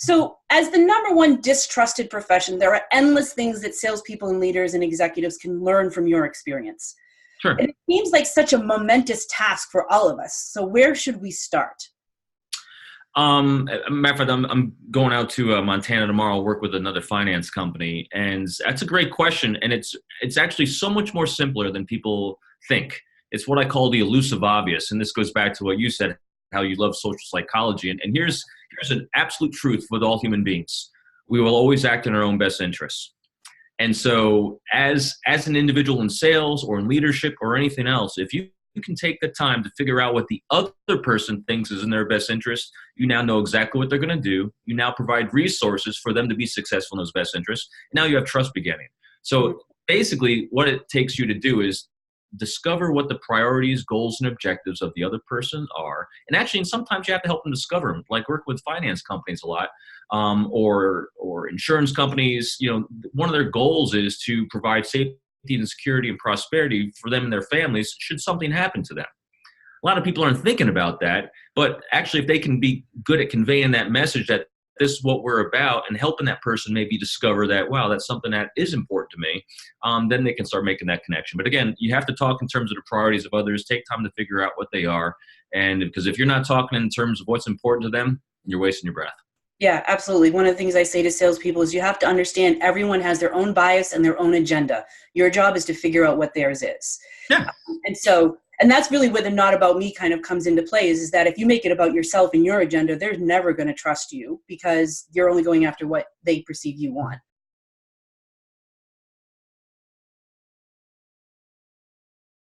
So as the number one distrusted profession, there are endless things that salespeople and leaders and executives can learn from your experience. Sure. And it seems like such a momentous task for all of us. So where should we start? Matter of fact, I'm going out to Montana tomorrow, work with another finance company. And that's a great question. And it's actually so much more simpler than people think. It's what I call the elusive obvious. And this goes back to what you said, how you love social psychology. And here's an absolute truth with all human beings. We will always act in our own best interests. And so as an individual in sales or in leadership or anything else, if you can take the time to figure out what the other person thinks is in their best interest, you now know exactly what they're going to do. You now provide resources for them to be successful in those best interests. Now you have trust beginning. So basically what it takes you to do is discover what the priorities, goals, and objectives of the other person are. And actually, sometimes you have to help them discover them, like work with finance companies a lot, or insurance companies. One of their goals is to provide safety and security and prosperity for them and their families should something happen to them. A lot of people aren't thinking about that, but actually if they can be good at conveying that message that this is what we're about and helping that person maybe discover that, wow, that's something that is important to me, then they can start making that connection. But again, you have to talk in terms of the priorities of others, take time to figure out what they are. And because if you're not talking in terms of what's important to them, you're wasting your breath. Yeah, absolutely. One of the things I say to salespeople is you have to understand everyone has their own bias and their own agenda. Your job is to figure out what theirs is. Yeah. And that's really where the not about me kind of comes into play is that if you make it about yourself and your agenda, they're never going to trust you because you're only going after what they perceive you want.